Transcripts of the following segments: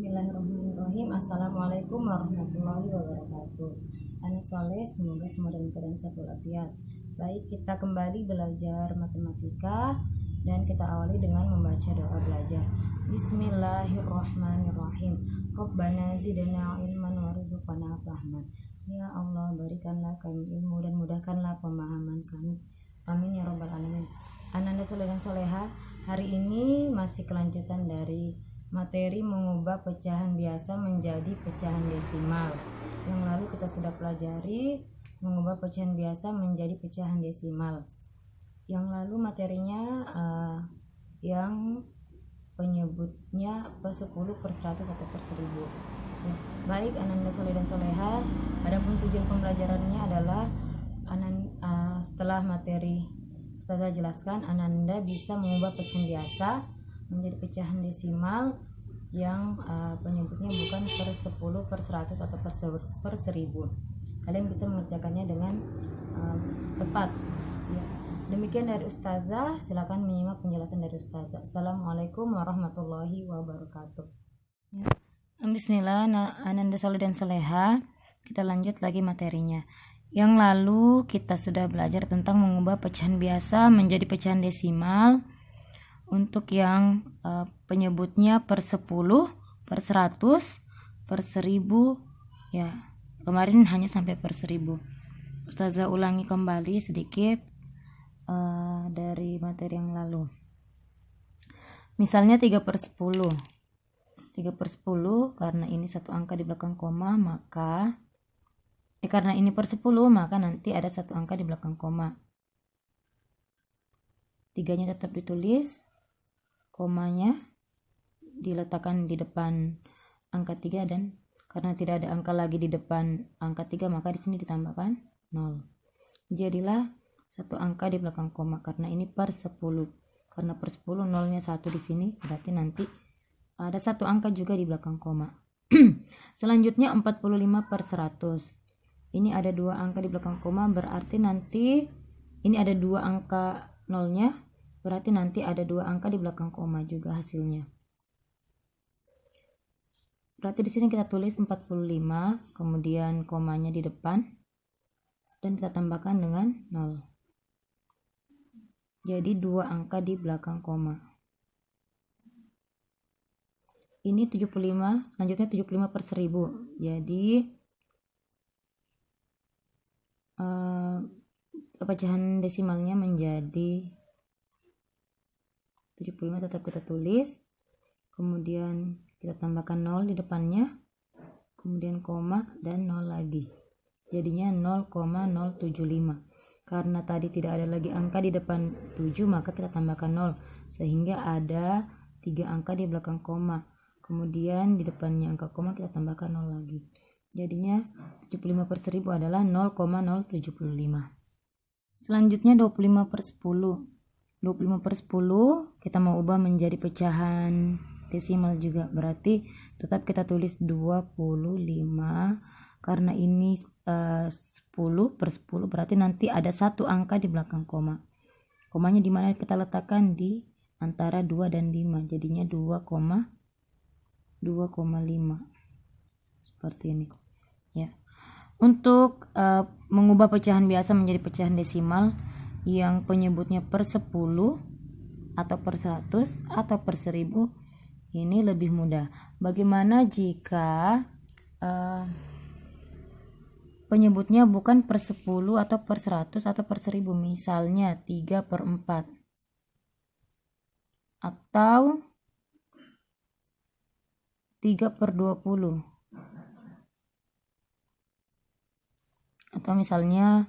Bismillahirrahmanirrahim. Assalamualaikum warahmatullahi wabarakatuh. Anak soleh, semoga semua dalam keadaan sehat walafiat. Baik, kita kembali belajar matematika dan kita awali dengan membaca doa belajar. Bismillahirrahmanirrahim. Rabbana zidna ilman warzuqna fahman. Ya Allah, berikanlah kami ilmu dan mudahkanlah pemahaman kami. Amin ya rabbal alamin. Ananda soleh dan soleha, hari ini masih kelanjutan dari materi mengubah pecahan biasa menjadi pecahan desimal. Yang lalu kita sudah pelajari mengubah pecahan biasa menjadi pecahan desimal. Yang lalu materinya yang penyebutnya per 10, per 100 atau per 1000. Ya, baik Ananda soleh dan soleha, adapun tujuan pembelajarannya adalah setelah materi Ustazah jelaskan, Ananda bisa mengubah pecahan biasa menjadi pecahan desimal yang penyebutnya bukan per 10, per 100 atau per 1000. Kalian bisa mengerjakannya dengan tepat ya. Demikian dari Ustazah, silakan menyimak penjelasan dari Ustazah. Assalamualaikum warahmatullahi wabarakatuh ya. Bismillah, Ananda soleh dan soleha, kita lanjut lagi materinya. Yang lalu kita sudah belajar tentang mengubah pecahan biasa menjadi pecahan desimal untuk yang penyebutnya per 10, per 100, per 1000 ya. Kemarin hanya sampai per 1000. Ustazah ulangi kembali sedikit dari materi yang lalu. Misalnya 3 per 10. 3 per 10 karena ini satu angka di belakang koma, maka karena ini per 10 maka nanti ada satu angka di belakang koma. 3-nya tetap ditulis, komanya diletakkan di depan angka 3, dan karena tidak ada angka lagi di depan angka 3 maka di sini ditambahkan 0. Jadilah satu angka di belakang koma karena ini per 10. Karena per 10 nolnya 1 di sini, berarti nanti ada satu angka juga di belakang koma. Selanjutnya 45 per 100. Ini ada dua angka di belakang koma, berarti nanti ini ada dua angka nolnya, berarti nanti ada dua angka di belakang koma juga hasilnya. Berarti di sini kita tulis 45, kemudian komanya di depan, dan kita tambahkan dengan 0. Jadi dua angka di belakang koma. Ini 75, selanjutnya 75 per 1000. Jadi pecahan desimalnya menjadi 75, tetap kita tulis, kemudian kita tambahkan 0 di depannya, kemudian koma dan 0 lagi, jadinya 0,075. Karena tadi tidak ada lagi angka di depan 7 maka kita tambahkan 0 sehingga ada 3 angka di belakang koma, kemudian di depannya angka koma kita tambahkan 0 lagi, jadinya 75 per 1000 adalah 0,075. Selanjutnya 25 per 10. 25 per 10 kita mau ubah menjadi pecahan desimal juga, berarti tetap kita tulis 25. Karena ini 10 per 10 berarti nanti ada satu angka di belakang koma. Komanya di mana kita letakkan? Di antara 2 dan 5, jadinya 2,5 seperti ini ya. Untuk mengubah pecahan biasa menjadi pecahan desimal yang penyebutnya per 10 atau per 100 atau per 1000, ini lebih mudah. Bagaimana jika penyebutnya bukan per 10 atau per 100 atau per 1000, misalnya 3 per 4 atau 3 per 20 atau misalnya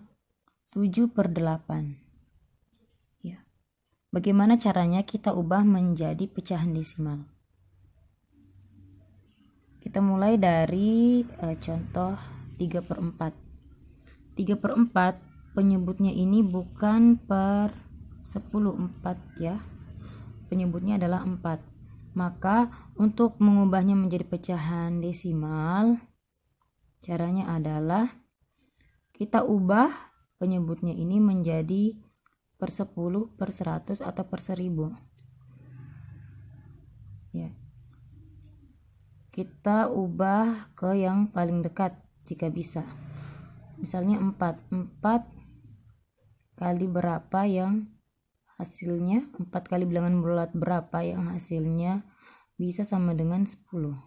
7 per 8 ya. Bagaimana caranya kita ubah menjadi pecahan desimal? Kita mulai dari contoh 3 per 4. 3 per 4 penyebutnya ini bukan per 10, 4 ya, penyebutnya adalah 4. Maka untuk mengubahnya menjadi pecahan desimal, caranya adalah kita ubah penyebutnya ini menjadi per 10, per 100 atau per 1000 ya. kita ubah ke yang paling dekat jika bisa. Misalnya 4 kali berapa yang hasilnya, 4 kali bilangan bulat berapa yang hasilnya bisa sama dengan 10.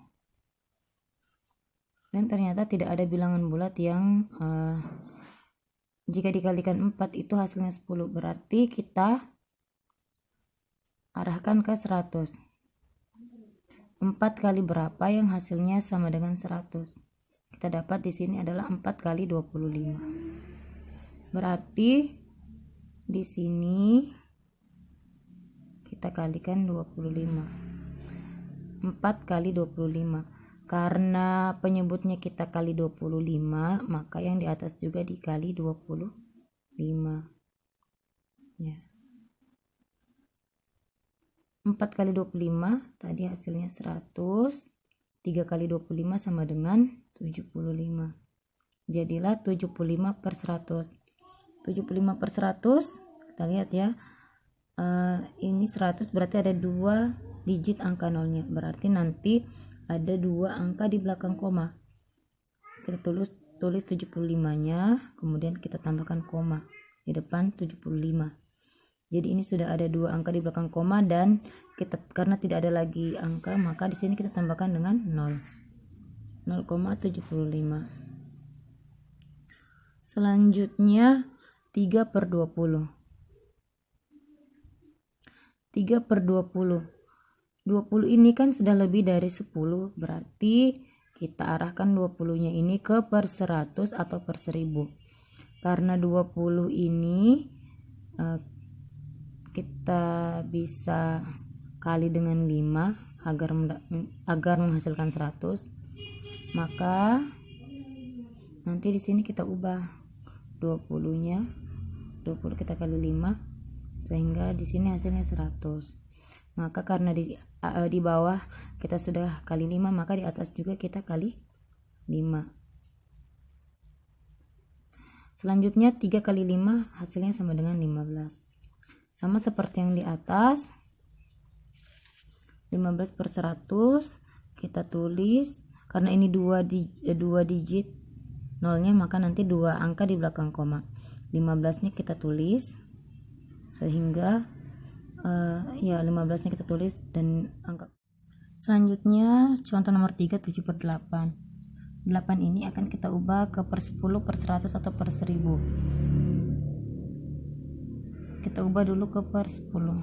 Dan ternyata tidak ada bilangan bulat yang jika dikalikan 4 itu hasilnya 10. Berarti kita arahkan ke 100. 4 kali berapa yang hasilnya sama dengan 100? Kita dapat di sini adalah 4 kali 25. Berarti di sini kita kalikan 25. 4 kali 25. Karena penyebutnya kita kali 25, maka yang di atas juga dikali 25. Ya. 4 kali 25 tadi hasilnya 100. 3 kali 25 sama dengan 75. Jadilah 75 per 100. 75 per 100, kita lihat ya. Ini 100 berarti ada 2 digit angka nolnya. Berarti nanti ada 2 angka di belakang koma. Kita tulis 75-nya, kemudian kita tambahkan koma di depan 75. Jadi ini sudah ada 2 angka di belakang koma, dan kita karena tidak ada lagi angka, maka di sini kita tambahkan dengan 0,75. Selanjutnya 3 per 20. 3 per 20. 20 ini kan sudah lebih dari 10, berarti kita arahkan 20-nya ini ke per 100 atau per 1000. Karena 20 ini kita bisa kali dengan 5 agar menghasilkan 100. Maka nanti di sini kita ubah 20-nya, 20 kita kali 5 sehingga di sini hasilnya 100. Maka karena di bawah kita sudah kali 5, maka di atas juga kita kali 5. Selanjutnya 3 kali 5 hasilnya sama dengan 15. Sama seperti yang di atas, 15 per 100 kita tulis, karena ini 2 digit nolnya, maka nanti 2 angka di belakang koma. 15 nya kita tulis sehingga 15 nya kita tulis dan angka. Selanjutnya contoh nomor 3, 7 per 8. 8 ini akan kita ubah ke per 10, per 100 atau per 1000. Kita ubah dulu ke per 10.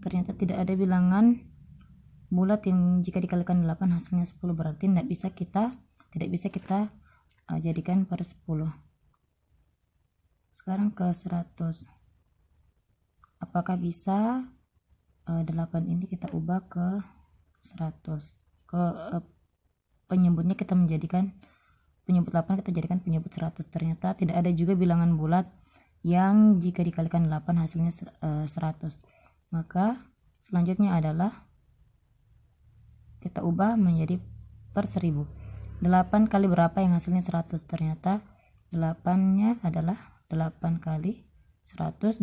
Ternyata tidak ada bilangan bulat yang jika dikalikan 8 hasilnya 10, berarti tidak bisa kita jadikan per 10. Sekarang ke 100. Apakah bisa 8 ini kita ubah ke 100? Penyebutnya kita menjadikan penyebut 8 kita jadikan penyebut 100. Ternyata tidak ada juga bilangan bulat yang jika dikalikan 8 hasilnya 100. Maka selanjutnya adalah kita ubah menjadi per 1000. 8 kali berapa yang hasilnya 100? Ternyata 8-nya adalah 8 kali 125.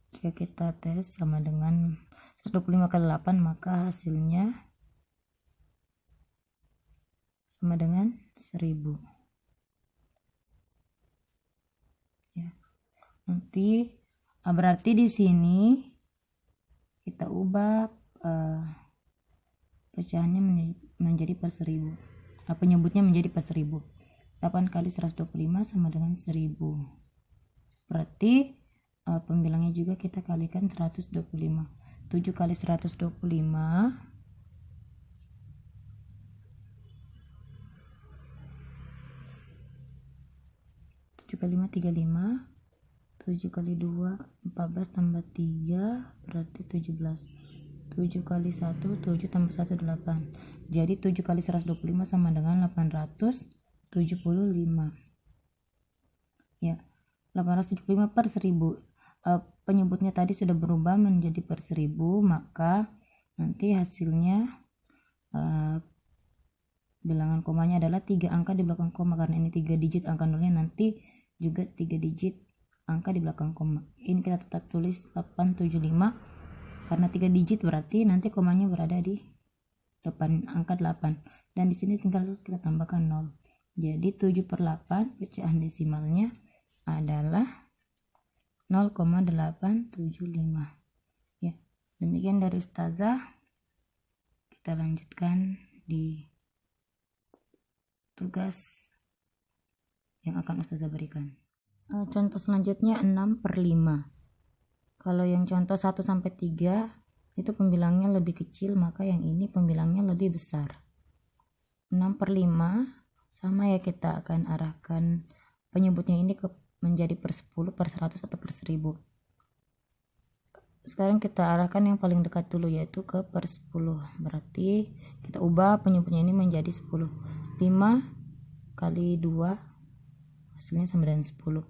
Jika kita tes sama dengan 125 kali 8, maka hasilnya sama dengan 1000. Ya. Nanti berarti di sini kita ubah pecahannya menjadi per 1000. Penyebutnya menjadi per 1000. 8 kali 125 sama dengan 1000. Berarti pembilangnya juga kita kalikan 125. 7 kali 125 7 kali 5 35, 7 kali 2 14 tambah 3 berarti 17. 7 kali 1 7 tambah 1 8. Jadi 7 kali 125 sama dengan 875. Ya, 875 per 1000. Penyebutnya tadi sudah berubah menjadi per 1000, maka nanti hasilnya bilangan komanya adalah 3 angka di belakang koma. Karena ini 3 digit angka nolnya, nanti juga 3 digit angka di belakang koma. Ini kita tetap tulis 875 karena 3 digit, berarti nanti komanya berada di depan angka 8, dan di sini tinggal kita tambahkan 0. Jadi 7/8 pecahan desimalnya adalah 0,875. Ya, demikian dari Ustazah. Kita lanjutkan di tugas yang akan Ustazah berikan. Contoh selanjutnya 6/5. Kalau yang contoh 1 sampai 3 itu pembilangnya lebih kecil, maka yang ini pembilangnya lebih besar. 6/5 sama ya, kita akan arahkan penyebutnya ini menjadi per 10, per 100 atau per 1000. Sekarang kita arahkan yang paling dekat dulu, yaitu ke per 10. Berarti kita ubah penyebutnya ini menjadi 10. 5 kali 2 hasilnya sama dengan 10.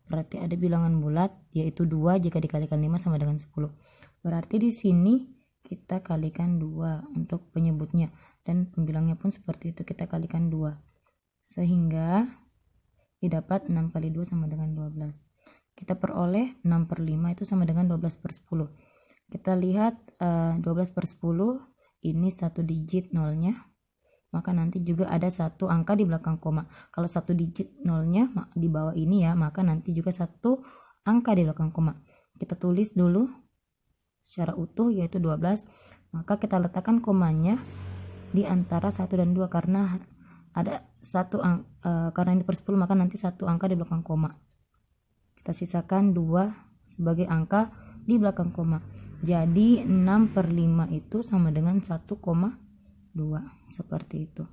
Berarti ada bilangan bulat yaitu 2 jika dikalikan 5 sama dengan 10. Berarti di sini kita kalikan 2 untuk penyebutnya, dan pembilangnya pun seperti itu, kita kalikan 2. Sehingga didapat 6 kali 2 sama dengan 12. Kita peroleh 6/5 itu sama dengan 12/10. Kita lihat 12/10 ini 1 digit nolnya, maka nanti juga ada 1 angka di belakang koma. Kalau 1 digit nolnya di bawah ini ya, maka nanti juga 1 angka di belakang koma. Kita tulis dulu secara utuh yaitu 12, maka kita letakkan komanya di antara 1 dan 2 karena ada karena ini per 10, maka nanti 1 angka di belakang koma. Kita sisakan 2 sebagai angka di belakang koma. Jadi 6/5 itu sama dengan 1,2, seperti itu.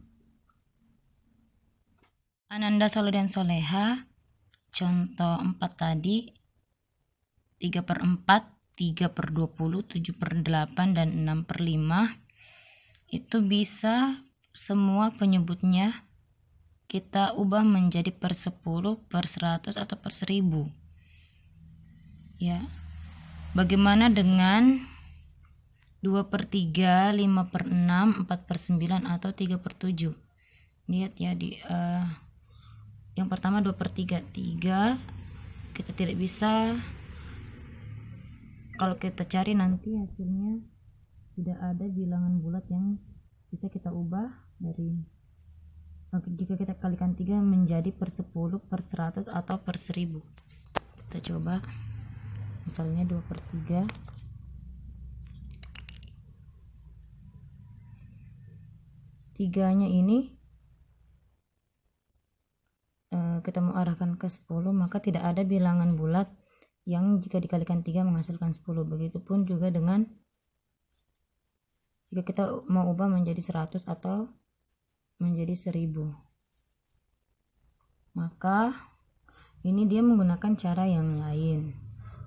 Ananda Soleh dan Soleha, contoh 4 tadi 3/4, 3/20, 7/8 dan 6/5 itu bisa semua penyebutnya kita ubah menjadi per 10, per 100 atau per 1000. Ya. Bagaimana dengan 2/3, 5/6, 4/9 atau 3/7? Lihat ya, yang pertama 2/3. 3 kita tidak bisa, kalau kita cari nanti hasilnya tidak ada bilangan bulat yang bisa kita ubah dari jika kita kalikan 3 menjadi per 10, per 100 atau per 1000. Kita coba misalnya 2/3. 3-nya ini kita mau arahkan ke 10, maka tidak ada bilangan bulat yang jika dikalikan 3 menghasilkan 10. Begitupun juga dengan jika kita mau ubah menjadi 100 atau menjadi 1000, maka ini dia menggunakan cara yang lain.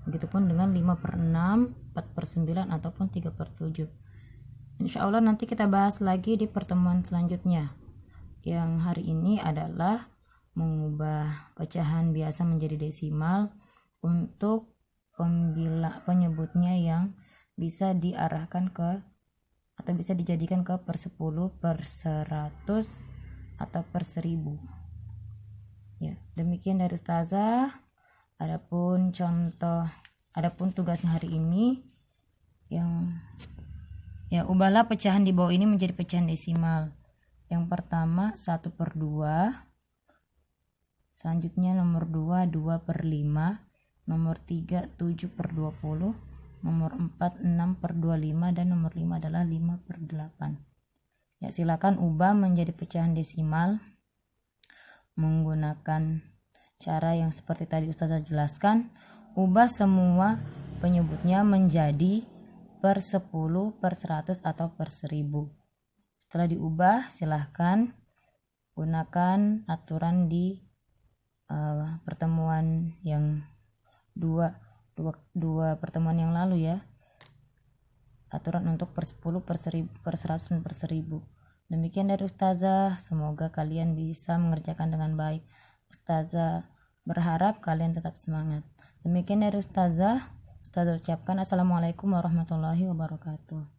Begitupun dengan 5/6, 4/9 ataupun 3/7. Insya Allah nanti kita bahas lagi di pertemuan selanjutnya. Yang hari ini adalah mengubah pecahan biasa menjadi desimal untuk penyebutnya yang bisa diarahkan ke atau bisa dijadikan ke per 10, per 100 atau per 1000. Ya, demikian dari Ustazah. Adapun tugasnya hari ini yang ubahlah pecahan di bawah ini menjadi pecahan desimal. Yang pertama 1/2, selanjutnya nomor 2 2/5, nomor 3 7/20, nomor 4 6/25, dan nomor 5 adalah 5/8. Ya, silakan ubah menjadi pecahan desimal menggunakan cara yang seperti tadi Ustazah jelaskan. Ubah semua penyebutnya menjadi per 10, per 100 atau per 1000. Setelah diubah, silahkan gunakan aturan di pertemuan yang dua pertemuan yang lalu ya, aturan untuk per 10, per 1000, per 100 dan per 1000. Demikian dari Ustazah, semoga kalian bisa mengerjakan dengan baik. Ustazah berharap kalian tetap semangat. Demikian dari Ustazah ucapkan assalamualaikum warahmatullahi wabarakatuh.